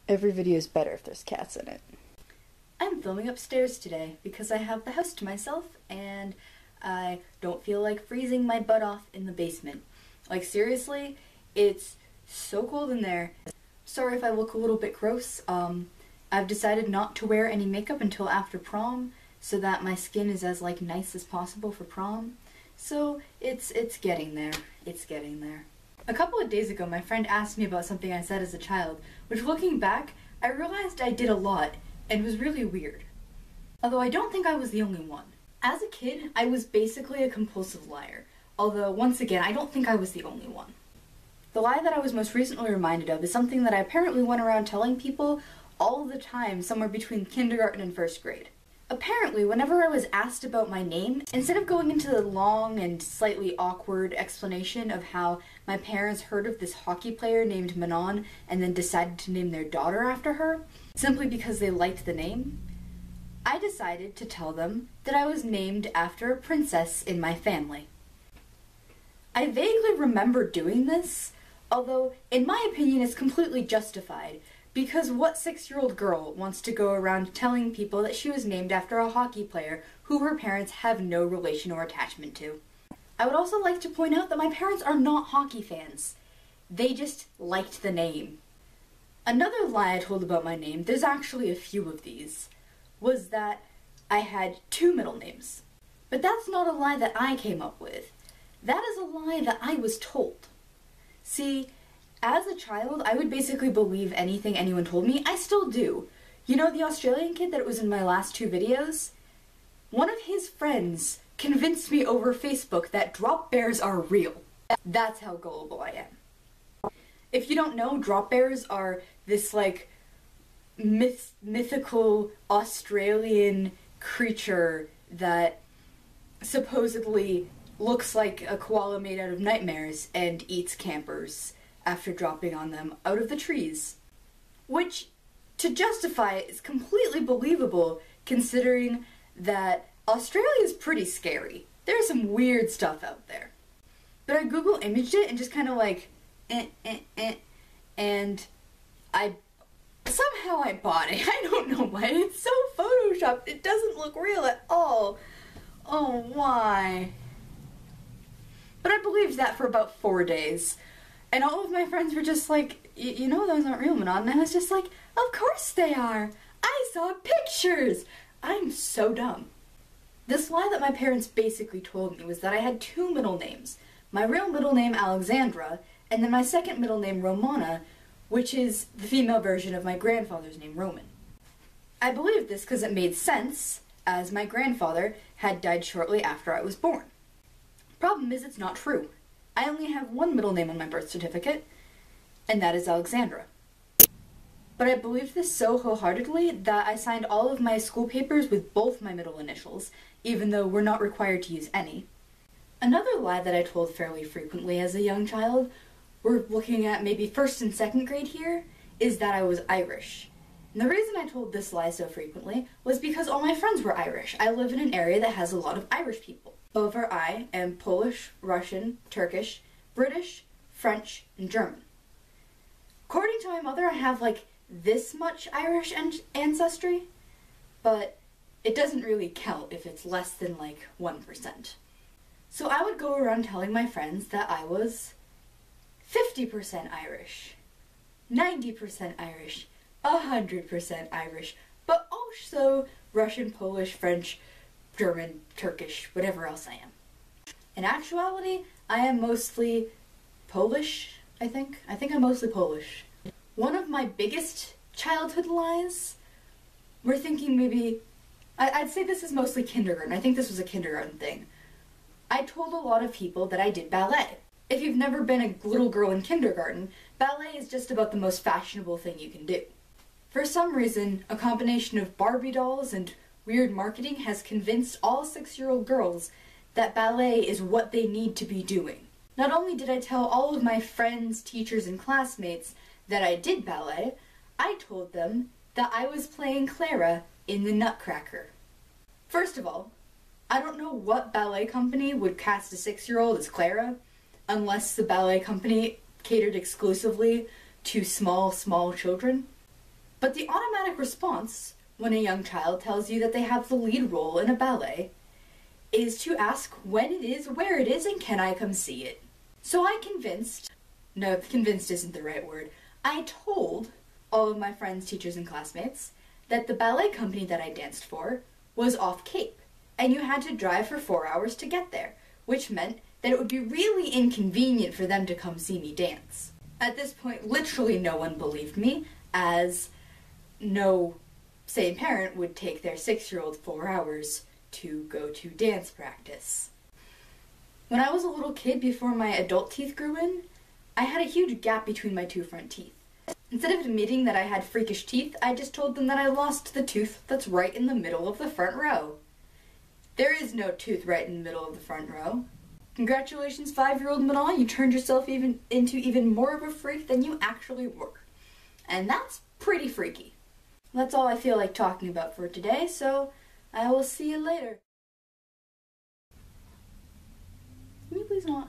Every video is better if there's cats in it. I'm filming upstairs today because I have the house to myself and I don't feel like freezing my butt off in the basement. Like seriously, it's so cold in there. Sorry if I look a little bit gross. I've decided not to wear any makeup until after prom so that my skin is as nice as possible for prom. So it's getting there. It's getting there. A couple of days ago my friend asked me about something I said as a child, which looking back, I realized I did a lot and was really weird. Although I don't think I was the only one. As a kid, I was basically a compulsive liar. Although, once again, I don't think I was the only one. The lie that I was most recently reminded of is something that I apparently went around telling people all the time somewhere between kindergarten and first grade. Apparently, whenever I was asked about my name, instead of going into the long and slightly awkward explanation of how my parents heard of this hockey player named Manon and then decided to name their daughter after her, simply because they liked the name, I decided to tell them that I was named after a princess in my family. I vaguely remember doing this, although in my opinion it's completely justified, because what 6-year-old girl wants to go around telling people that she was named after a hockey player who her parents have no relation or attachment to? I would also like to point out that my parents are not hockey fans. They just liked the name. Another lie I told about my name, there's actually a few of these, was that I had 2 middle names. But that's not a lie that I came up with. That is a lie that I was told. See, as a child, I would basically believe anything anyone told me. I still do. You know the Australian kid that was in my last 2 videos? One of his friends convinced me over Facebook that drop bears are real. That's how gullible I am. If you don't know, drop bears are this mythical Australian creature that supposedly looks like a koala made out of nightmares and eats campers after dropping on them out of the trees. Which, to justify it, is completely believable considering that Australia is pretty scary. There's some weird stuff out there. But I Google imaged it and just kind of and somehow I bought it. I don't know why. It's so photoshopped. It doesn't look real at all. Oh, why? But I believed that for about 4 days. And all of my friends were just like, you know those aren't real, Manon. And I was just like, of course they are. I saw pictures. I'm so dumb. This lie that my parents basically told me was that I had 2 middle names. My real middle name, Alexandra, and then my second middle name, Romana, which is the female version of my grandfather's name, Roman. I believed this because it made sense, as my grandfather had died shortly after I was born. Problem is, it's not true. I only have 1 middle name on my birth certificate, and that is Alexandra. But I believed this so wholeheartedly that I signed all of my school papers with both my middle initials, even though we're not required to use any. Another lie that I told fairly frequently as a young child, we're looking at maybe 1st and 2nd grade here, is that I was Irish. And the reason I told this lie so frequently was because all my friends were Irish. I live in an area that has a lot of Irish people. However, I am Polish, Russian, Turkish, British, French, and German. According to my mother, I have this much Irish ancestry, but it doesn't really count if it's less than 1%. So I would go around telling my friends that I was 50% Irish, 90% Irish, 100% Irish, but also Russian, Polish, French, German, Turkish, whatever else I am. In actuality, I am mostly Polish, I think. I think I'm mostly Polish. One of my biggest childhood lies, we're thinking maybe, I'd say this is mostly kindergarten. I think this was a kindergarten thing. I told a lot of people that I did ballet. If you've never been a little girl in kindergarten, ballet is just about the most fashionable thing you can do. For some reason, a combination of Barbie dolls and weird marketing has convinced all 6-year-old girls that ballet is what they need to be doing. Not only did I tell all of my friends, teachers, and classmates that I did ballet, I told them that I was playing Clara in the Nutcracker. First of all, I don't know what ballet company would cast a 6-year-old as Clara, unless the ballet company catered exclusively to small children. But the automatic response when a young child tells you that they have the lead role in a ballet is to ask when it is, where it is, and can I come see it. So I no, convinced isn't the right word. I told all of my friends, teachers, and classmates that the ballet company that I danced for was off Cape, and you had to drive for 4 hours to get there, which meant that it would be really inconvenient for them to come see me dance. At this point, literally no one believed me, as no sane parent would take their 6-year-old 4 hours to go to dance practice. When I was a little kid before my adult teeth grew in, I had a huge gap between my 2 front teeth. Instead of admitting that I had freakish teeth, I just told them that I lost the tooth that's right in the middle of the front row. There is no tooth right in the middle of the front row. Congratulations, 5-year-old Manal, you turned yourself into even more of a freak than you actually were. And that's pretty freaky. That's all I feel like talking about for today, so I will see you later. Can you please not?